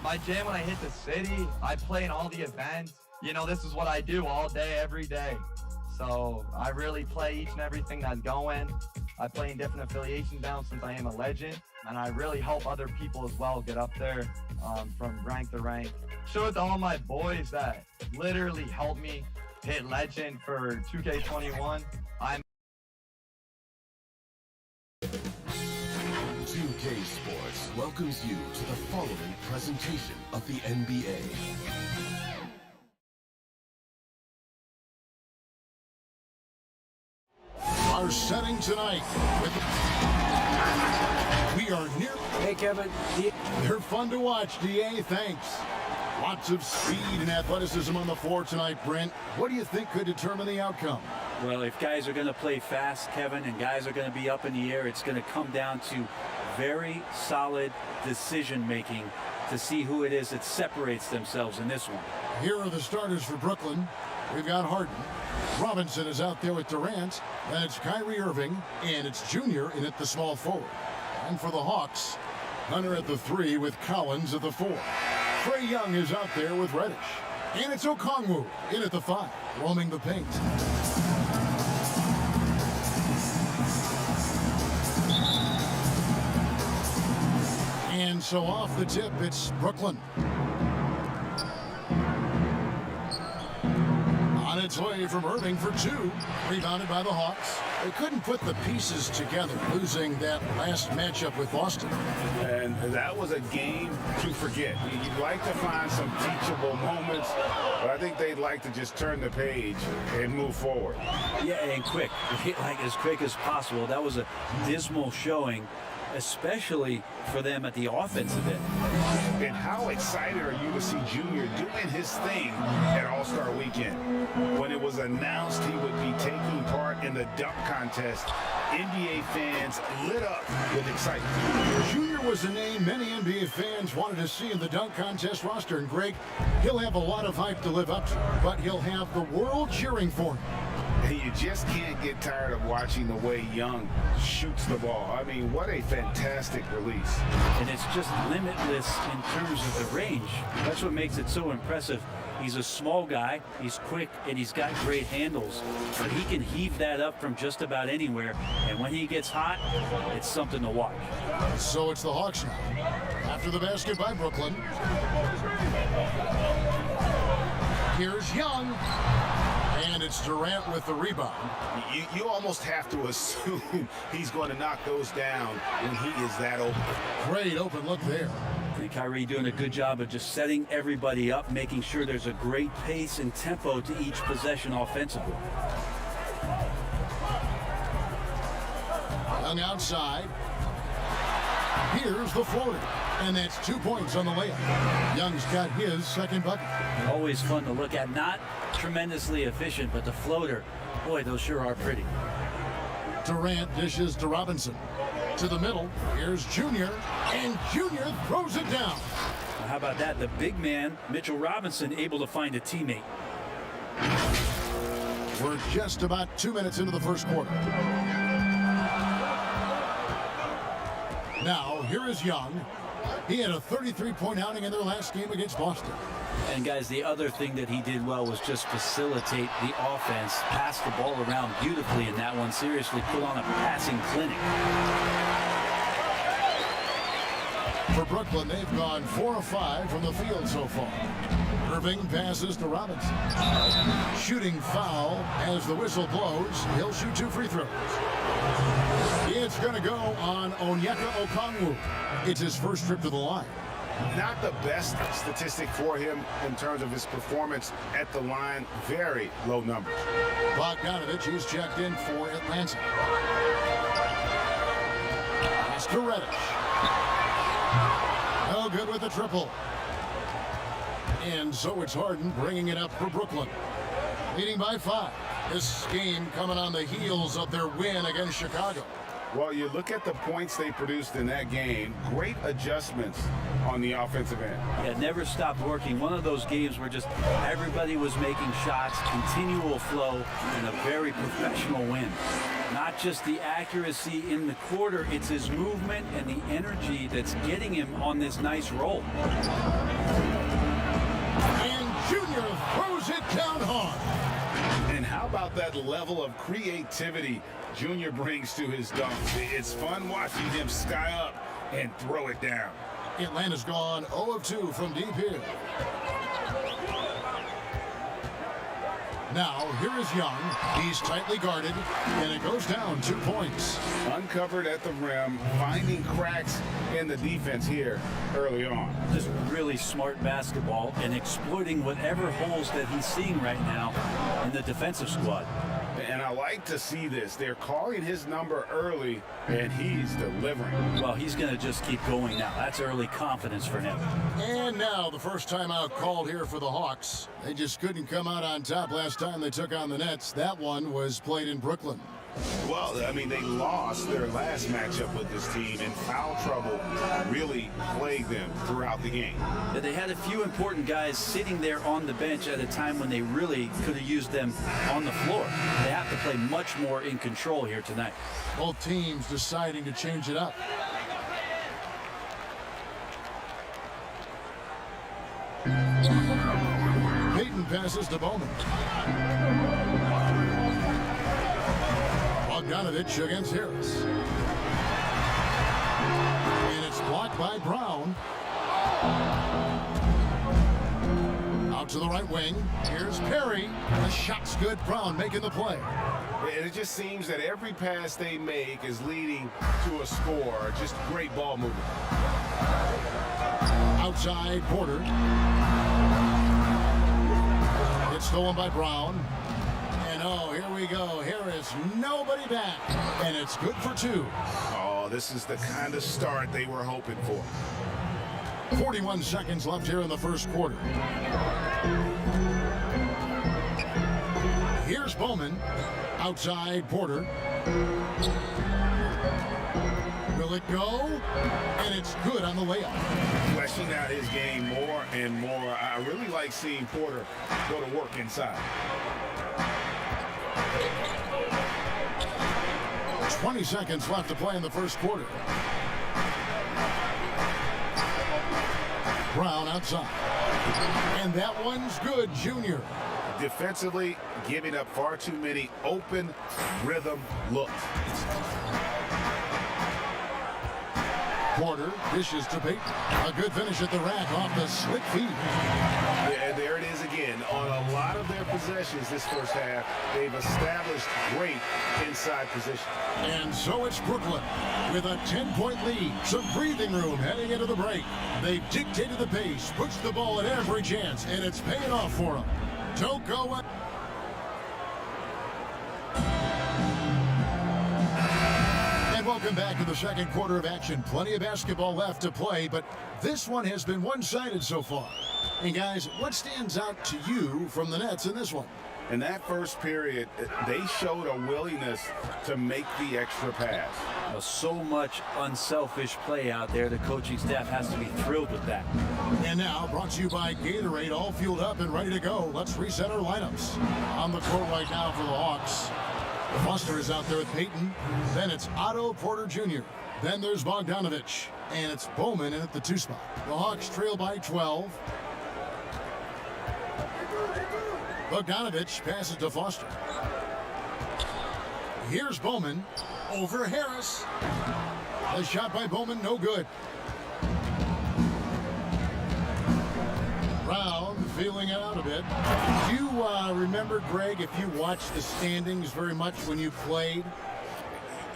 My gym, when I hit the city, I play in all the events. You know, this is what I do all day, every day. So I really play each and everything that's going. I play in different affiliations now since I am a legend. And I really help other people as well get up there from rank to rank. Shout out to all my boys that literally helped me hit legend for 2K21. 2K Sports welcomes you to the following presentation of the NBA. Our setting tonight. We are near. Hey, Kevin. They're fun to watch, DA. Thanks. Lots of speed and athleticism on the floor tonight, Brent. What do you think could determine the outcome? Well, if guys are going to play fast, Kevin, and guys are going to be up in the air, it's going to come down to very solid decision-making to see who it is that separates themselves in this one. Here are the starters for Brooklyn. We've got Harden. Robinson is out there with Durant. Then it's Kyrie Irving, and it's Junior in at the small forward. And for the Hawks, Hunter at the 3 with Collins at the 4. Trae Young is out there with Reddish. And it's Okongwu in at the 5, roaming the paint. And so off the tip, it's Brooklyn. On its way from Irving for 2, rebounded by the Hawks. They couldn't put the pieces together, losing that last matchup with Boston. And that was a game to forget. You'd like to find some teachable moments, but I think they'd like to just turn the page and move forward. Yeah, and quick. Like as quick as possible. That was a dismal showing, especially for them at the offensive end. And how excited are you to see Junior doing his thing at All-Star Weekend? When it was announced he would be taking part in the dunk contest, NBA fans lit up with excitement. Junior was a name many NBA fans wanted to see in the dunk contest roster. And Greg, he'll have a lot of hype to live up to, but he'll have the world cheering for him. And you just can't get tired of watching the way Young shoots the ball. I mean, what a fantastic release. And it's just limitless in terms of the range. That's what makes it so impressive. He's a small guy, he's quick, and he's got great handles. But he can heave that up from just about anywhere. And when he gets hot, it's something to watch. So it's the Hawks now. After the basket by Brooklyn. Here's Young. And it's Durant with the rebound. You almost have to assume he's going to knock those down when he is that open. Great open look there. I think Kyrie doing a good job of just setting everybody up, making sure there's a great pace and tempo to each possession offensively. Young outside. Here's the floater. And that's 2 points on the layup. Young's got his second bucket. Always fun to look at. Not tremendously efficient, but the floater, boy, those sure are pretty. Durant dishes to Robinson. To the middle, here's Junior, and Junior throws it down. Now, how about that? The big man, Mitchell Robinson, able to find a teammate. We're just about 2 minutes into the first quarter. Now, here is Young. He had a 33-point outing in their last game against Boston. And guys, the other thing that he did well was just facilitate the offense, pass the ball around beautifully in that one. Seriously, put on a passing clinic. For Brooklyn, they've gone 4 of 5 from the field so far. Irving passes to Robinson. Shooting foul as the whistle blows. He'll shoot 2 free throws. It's going to go on Onyeka Okongwu. It's his first trip to the line. Not the best statistic for him in terms of his performance at the line. Very low numbers. Bogdanovich, he's checked in for Atlanta. Pass to Reddish. No good with the triple. And so it's Harden bringing it up for Brooklyn. Leading by 5. This game coming on the heels of their win against Chicago. Well, you look at the points they produced in that game. Great adjustments on the offensive end. Yeah, never stopped working. One of those games where just everybody was making shots, continual flow, and a very professional win. Not just the accuracy in the quarter, it's his movement and the energy that's getting him on this nice roll. And Junior throws it down hard. And how about that level of creativity Junior brings to his dunks? It's fun watching him sky up and throw it down. Atlanta's gone 0 of 2 from deep here. Now, here is Young. He's tightly guarded, and it goes down 2 points. Uncovered at the rim, finding cracks in the defense here early on. Just really smart basketball and exploiting whatever holes that he's seeing right now in the defensive squad. And I like to see this. They're calling his number early, and he's delivering. Well, he's going to just keep going now. That's early confidence for him. And now the first timeout called here for the Hawks. They just couldn't come out on top last time they took on the Nets. That one was played in Brooklyn. Well, I mean, they lost their last matchup with this team, and foul trouble really plagued them throughout the game. But they had a few important guys sitting there on the bench at a time when they really could have used them on the floor. They have to play much more in control here tonight. Both teams deciding to change it up. Payton passes to Bowman. Bogdanovich against Harris. And it's blocked by Brown. Out to the right wing. Here's Perry. The shot's good. Brown making the play. And it just seems that every pass they make is leading to a score. Just great ball movement. Outside Porter. It's stolen by Brown. And oh, here we go. Harris, nobody back. And it's good for 2. Oh, this is the kind of start they were hoping for. 41 seconds left here in the first quarter. Here's Bowman. Outside Porter. Will it go? And it's good on the layup. Fleshing out his game more and more. I really like seeing Porter go to work inside. 20 seconds left to play in the first quarter. Brown outside. And that one's good, Junior. Defensively, giving up far too many open rhythm looks. Porter dishes to Payton. A good finish at the rack off the slick feed. Yeah, and there it is again. On a lot of their possessions this first half, they've established great inside position. And so it's Brooklyn with a 10-point lead. Some breathing room heading into the break. They've dictated the pace, pushed the ball at every chance, and it's paying off for them. Don't go away. Welcome back to the second quarter of action. Plenty of basketball left to play, but this one has been one-sided so far. And guys, what stands out to you from the Nets in this one? In that first period, they showed a willingness to make the extra pass. So much unselfish play out there. The coaching staff has to be thrilled with that. And now, brought to you by Gatorade, all fueled up and ready to go. Let's reset our lineups. On the court right now for the Hawks. Foster is out there with Payton. Then it's Otto Porter Jr. Then there's Bogdanovich. And it's Bowman in at the 2 spot. The Hawks trail by 12. Bogdanovich passes to Foster. Here's Bowman over Harris. The shot by Bowman, no good. Brown feeling it out a bit. Do you remember, Greg, if you watched the standings very much when you played?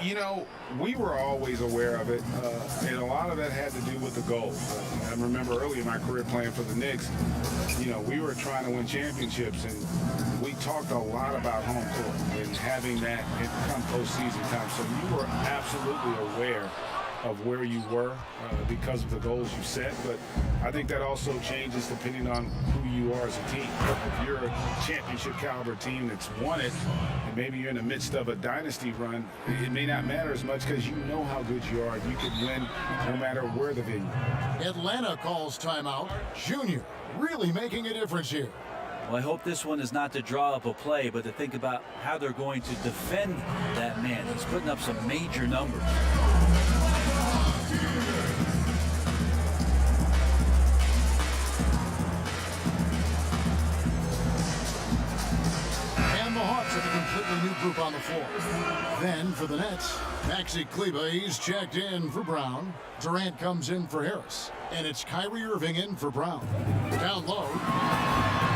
You know, we were always aware of it, and a lot of that had to do with the goals. I remember early in my career playing for the Knicks, you know, we were trying to win championships, and we talked a lot about home court and having that come postseason time. So you were absolutely aware of where you were because of the goals you set, but I think that also changes depending on who you are as a team. If you're a championship caliber team that's won it, and maybe you're in the midst of a dynasty run, it may not matter as much because you know how good you are. You can win no matter where the venue. Atlanta calls timeout. Junior really making a difference here. Well, I hope this one is not to draw up a play, but to think about how they're going to defend that man. He's putting up some major numbers. And the Hawks with a completely new group on the floor. Then for the Nets, Maxi Kleber, he's checked in for Brown. Durant comes in for Harris. And it's Kyrie Irving in for Brown. Down low.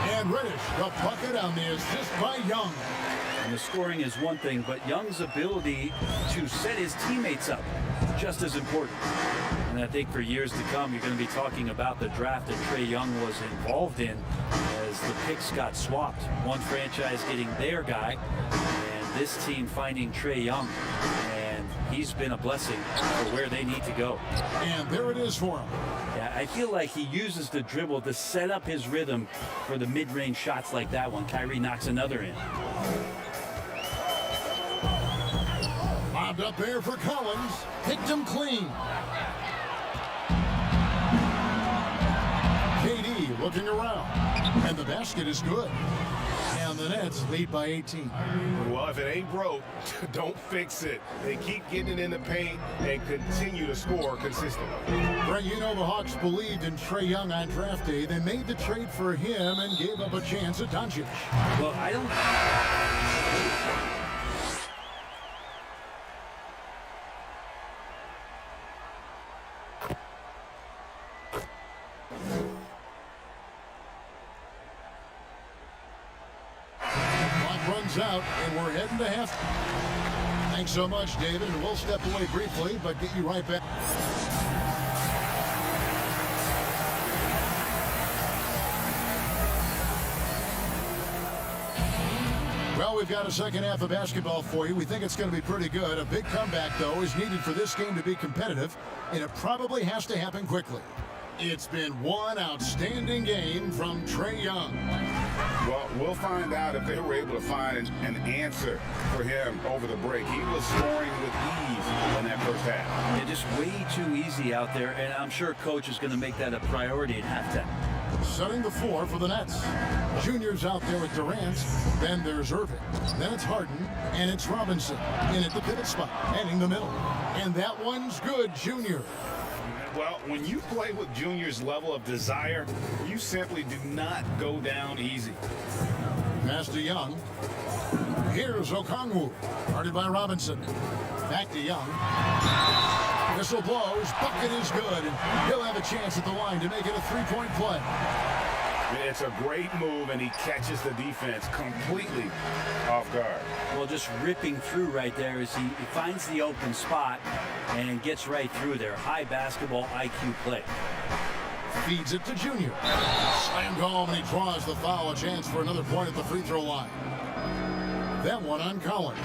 And Reddish, the bucket on the assist by Young. And the scoring is one thing, but Young's ability to set his teammates up, just as important. And I think for years to come, you're going to be talking about the draft that Trae Young was involved in as the picks got swapped. One franchise getting their guy, and this team finding Trae Young. And he's been a blessing for where they need to go. And there it is for him. Yeah, I feel like he uses the dribble to set up his rhythm for the mid-range shots like that one. Kyrie knocks another in. Lobbed up there for Collins. Picked him clean. KD looking around. And the basket is good. And the Nets lead by 18. Well, if it ain't broke, don't fix it. They keep getting it in the paint and continue to score consistently. Brent, you know the Hawks believed in Trae Young on draft day. They made the trade for him and gave up a chance at Doncic. Well, I don't... Out, and we're heading to half. Thanks so much, David, and we'll step away briefly, but get you right back. Well, we've got a second half of basketball for you. We think it's going to be pretty good. A big comeback, though, is needed for this game to be competitive, and it probably has to happen quickly. It's been one outstanding game from Trae Young. Well, we'll find out if they were able to find an answer for him over the break. He was scoring with ease in that first half. Yeah, just way too easy out there, and I'm sure Coach is going to make that a priority at halftime. Setting the floor for the Nets. Junior's out there with Durant. Then there's Irving. Then it's Harden, and it's Robinson in at the pivot spot, heading the middle. And that one's good, Junior. Well, when you play with Junior's level of desire, you simply do not go down easy. Pass to Young. Here's Okongwu. Guarded by Robinson. Back to Young. Whistle blows. Bucket is good. He'll have a chance at the line to make it a three-point play. It's a great move, and he catches the defense completely off guard. Well, just ripping through right there as he finds the open spot and gets right through there. High basketball IQ play. Feeds it to Junior. Slammed home, and he draws the foul. A chance for another point at the free throw line. That one on Collins.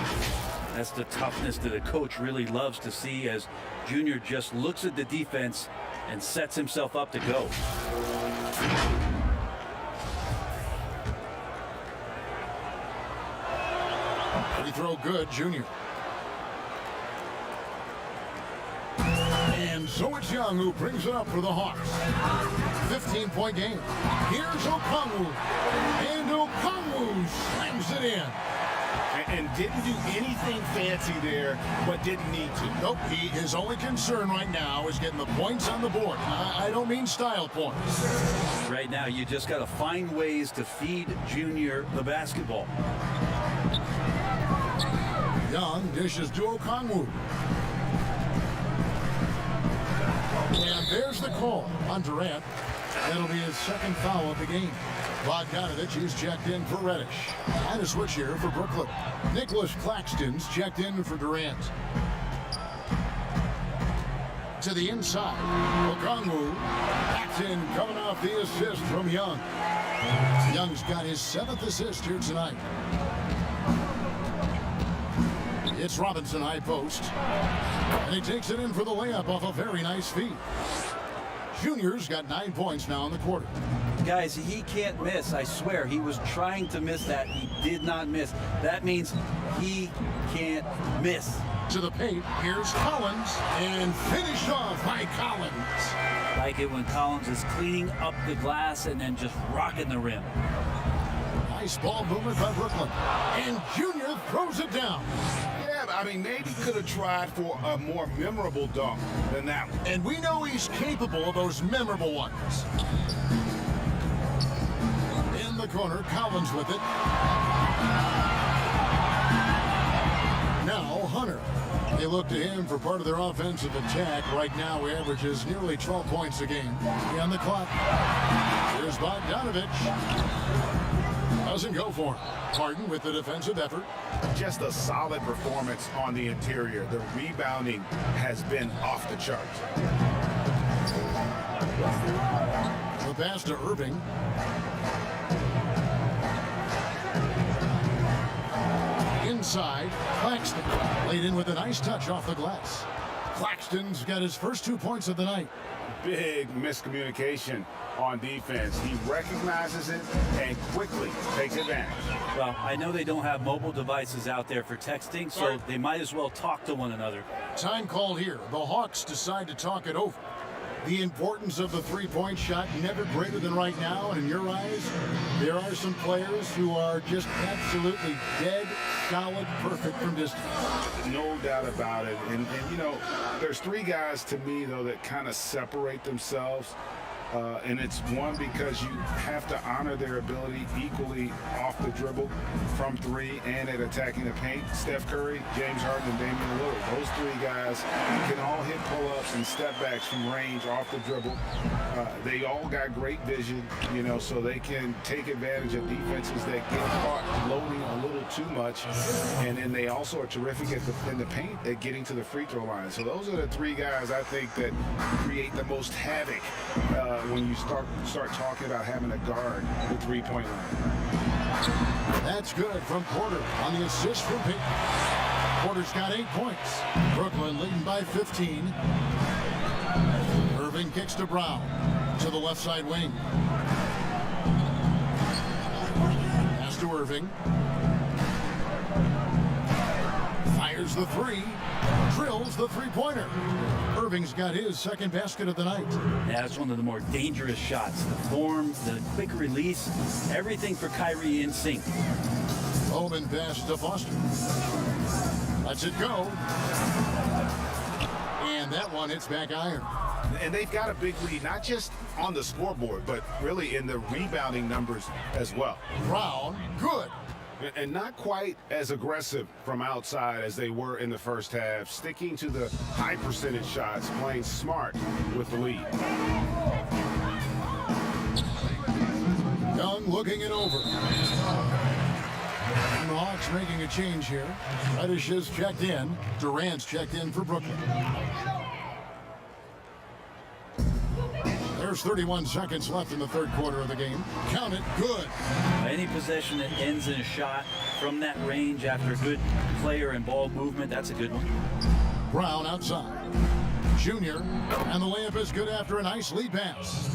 That's the toughness that a coach really loves to see as Junior just looks at the defense and sets himself up to go. Free throw good, Junior. And so it's Young who brings it up for the Hawks. 15-point game. Here's Okongwu. And Okongwu slams it in. And didn't do anything fancy there, but didn't need to. Nope, his only concern right now is getting the points on the board. I don't mean style points. Right now, you just got to find ways to feed Junior the basketball. Young dishes to Okongwu. And there's the call on Durant. That'll be his second foul of the game. Bogdanovich is checked in for Reddish. And a switch here for Brooklyn. Nicholas Claxton's checked in for Durant. To the inside. Okongwu backed in, coming off the assist from Young. Young's got his 7th assist here tonight. It's Robinson high post. And he takes it in for the layup off a very nice feed. Junior's got 9 points now in the quarter. Guys, he can't miss. I swear, he was trying to miss that. He did not miss. That means he can't miss. To the paint, here's Collins, and finished off by Collins. Like it when Collins is cleaning up the glass and then just rocking the rim. Nice ball movement by Brooklyn. And Junior throws it down. Yeah, I mean, maybe could have tried for a more memorable dunk than that one. And we know he's capable of those memorable ones. In the corner, Collins with it. Now Hunter. They look to him for part of their offensive attack. Right now, he averages nearly 12 points a game. On the clock. Here's Bogdanovich. Doesn't go for him. Harden with the defensive effort. Just a solid performance on the interior. The rebounding has been off the charts. The pass to Irving. Inside, Claxton laid in with a nice touch off the glass. Claxton's got his first 2 points of the night. Big miscommunication on defense. He recognizes it and quickly takes advantage. Well, I know they don't have mobile devices out there for texting, so they might as well talk to one another. Time called here. The Hawks decide to talk it over. The importance of the three-point shot never greater than right now, and in your eyes, there are some players who are just absolutely dead, solid, perfect from distance. No doubt about it. And you know, there's three guys to me, though, that kind of separate themselves. And it's one, because you have to honor their ability equally off the dribble, from three, and at attacking the paint. Steph Curry, James Harden, and Damian Lillard. Those three guys can all hit pull-ups and step-backs from range off the dribble. They all got great vision, you know, so they can take advantage of defenses that get caught loading a little too much. And then they also are terrific in the paint at getting to the free throw line. So those are the three guys, I think, that create the most havoc when you start talking about having a guard the three-point line. That's good from Porter on the assist from Payton. Porter's got 8 points. Brooklyn leading by 15. Irving kicks to Brown to the left side wing. Pass to Irving. Fires the three. Drills the three-pointer. Irving's got his second basket of the night. Yeah, that's one of the more dangerous shots. The form, the quick release, everything for Kyrie in sync. Bowman pass to Foster. Lets it go. And that one hits back iron. And they've got a big lead, not just on the scoreboard, but really in the rebounding numbers as well. Brown, good. And not quite as aggressive from outside as they were in the first half, sticking to the high percentage shots, playing smart with the lead. Young looking it over. And the Hawks making a change here. Reddish is checked in. Durant's checked in for Brooklyn. There's 31 seconds left in the third quarter of the game. Count it, good. Any possession that ends in a shot from that range after good player and ball movement, that's a good one. Brown outside. Junior, and the layup is good after a nice lead pass.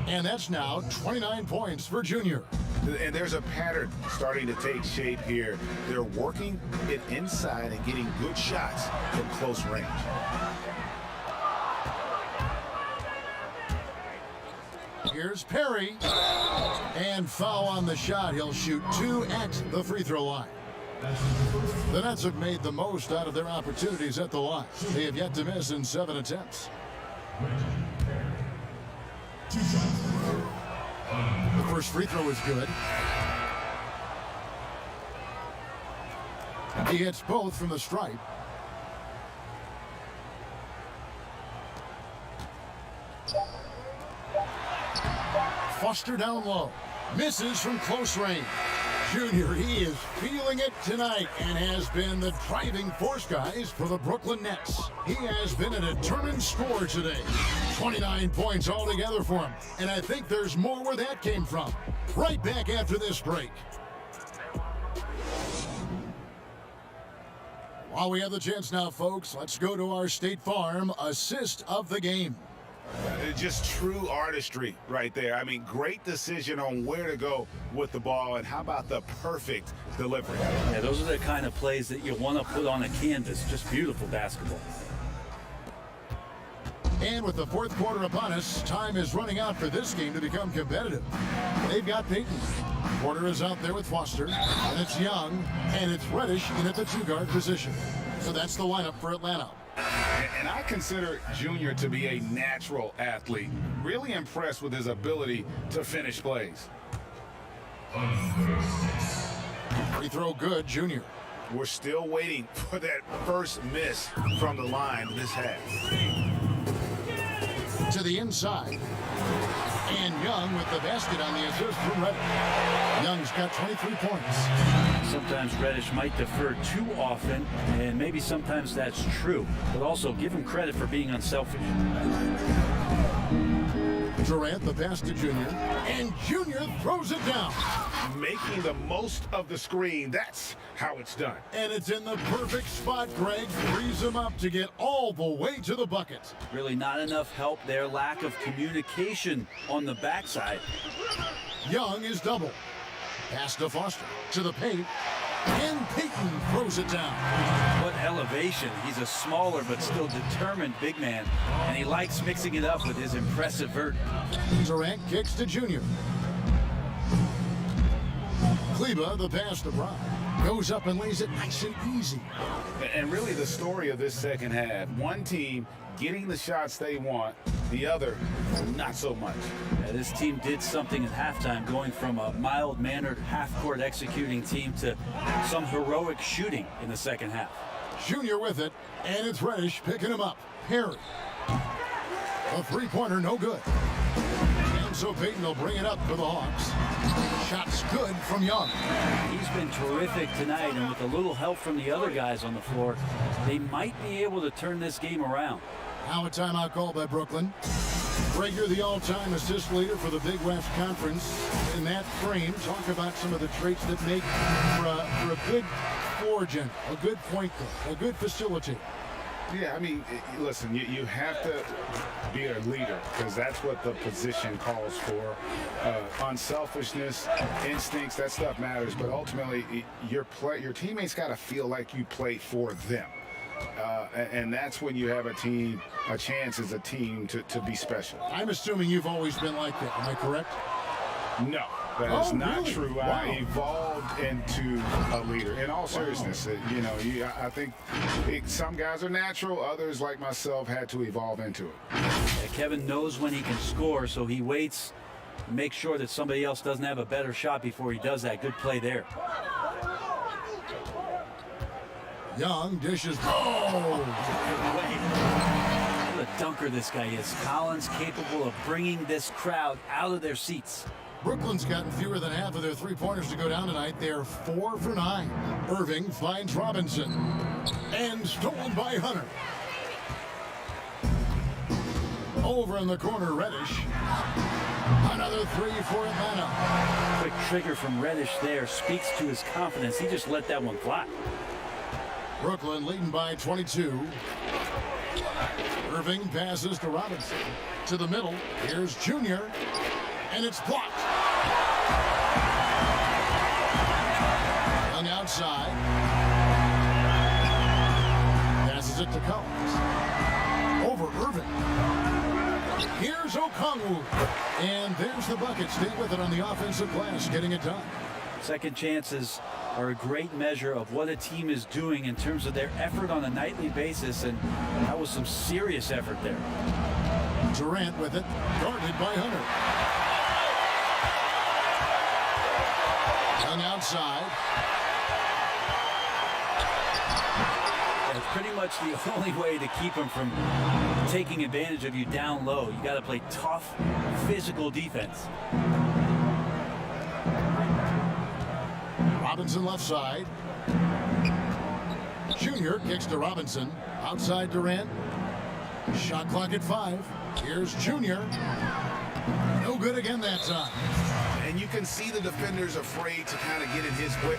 And that's now 29 points for Junior. And there's a pattern starting to take shape here. They're working it inside and getting good shots from close range. Here's Perry. And foul on the shot. He'll shoot 2 at the free throw line. The Nets have made the most out of their opportunities at the line. They have yet to miss in 7 attempts. The first free throw is good. He hits both from the stripe. Foster down low. Misses from close range. Junior, he is feeling it tonight and has been the driving force, guys, for the Brooklyn Nets. He has been a determined scorer today. 29 points altogether for him. And I think there's more where that came from. Right back after this break. While we have the chance now, folks, let's go to our State Farm assist of the game. Just true artistry right there. I mean, great decision on where to go with the ball, and how about the perfect delivery? Yeah, those are the kind of plays that you want to put on a canvas. Just beautiful basketball. And with the fourth quarter upon us, time is running out for this game to become competitive. They've got Payton. Porter is out there with Foster, and it's Young, and it's Reddish in at the two-guard position. So that's the lineup for Atlanta. And I consider Junior to be a natural athlete. Really impressed with his ability to finish plays. Free throw good, Junior. We're still waiting for that first miss from the line this half. To the inside. And Young with the basket on the assist from Reddish. Young's got 23 points. Sometimes Reddish might defer too often, and maybe sometimes that's true. But also give him credit for being unselfish. Durant, the pass to Junior. And Junior throws it down. Making the most of the screen. That's how it's done. And it's in the perfect spot. Greg frees him up to get all the way to the bucket. Really not enough help there. Lack of communication on the backside. Young is double. Pass to Foster. To the paint. And Payton throws it down. What elevation. He's a smaller but still determined big man. And he likes mixing it up with his impressive vert. Durant kicks to Junior. Kleba, the pass to Brown. Goes up and lays it nice and easy. And really the story of this second half, one team getting the shots they want, the other not so much. Yeah, this team did something at halftime, going from a mild-mannered half-court executing team to some heroic shooting in the second half. Junior with it, and it's Reddish picking him up. Perry. A three-pointer, no good. And so Payton will bring it up for the Hawks. Shot's good from Young. He's been terrific tonight, and with a little help from the other guys on the floor, they might be able to turn this game around. Now a timeout called by Brooklyn. Greg, you're the all-time assist leader for the Big West Conference. In that frame, talk about some of the traits that make for a good floor general, a good point guard, a good facilitator. Yeah, I mean, listen, you have to be a leader because that's what the position calls for. Unselfishness, instincts, that stuff matters. But ultimately, your teammates got to feel like you play for them. And that's when you have a chance as a team to be special. I'm assuming you've always been like that. Am I correct? No, that is not really? true. Wow. I evolved into a leader. In all seriousness, I think some guys are natural. Others, like myself, had to evolve into it. Yeah, Kevin knows when he can score, so he waits to make sure that somebody else doesn't have a better shot before he does that. Good play there. Young dishes. What a dunker this guy is. Collins capable of bringing this crowd out of their seats. Brooklyn's gotten fewer than half of their three-pointers to go down tonight. They're 4 for 9. Irving finds Robinson. And stolen by Hunter. Over in the corner, Reddish. Another three for Atlanta. Quick trigger from Reddish there speaks to his confidence. He just let that one fly. Brooklyn leading by 22. Irving passes to Robinson. To the middle. Here's Junior. And it's blocked. On the outside. Passes it to Collins. Over Irving. Here's Okongwu. And there's the bucket. Stay with it on the offensive glass, getting it done. Second chances are a great measure of what a team is doing in terms of their effort on a nightly basis, and that was some serious effort there. Durant with it, guarded by Hunter. On the outside. It's pretty much the only way to keep him from taking advantage of you down low. You got to play tough, physical defense. Robinson left side. Junior kicks to Robinson. Outside Durant. Shot clock at 5. Here's Junior. No good again that time. And you can see the defenders afraid to kind of get in his way.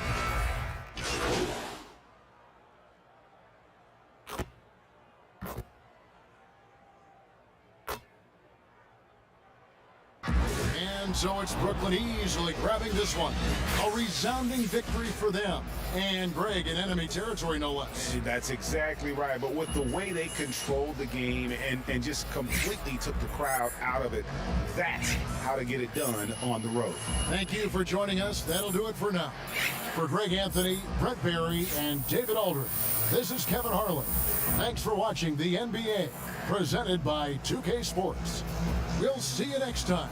And And so it's Brooklyn easily grabbing this one. A resounding victory for them. And Greg in enemy territory, no less. That's exactly right. But with the way they controlled the game and just completely took the crowd out of it, that's how to get it done on the road. Thank you for joining us. That'll do it for now. For Greg Anthony, Brett Barry, and David Aldridge, this is Kevin Harlan. Thanks for watching the NBA, presented by 2K Sports. We'll see you next time.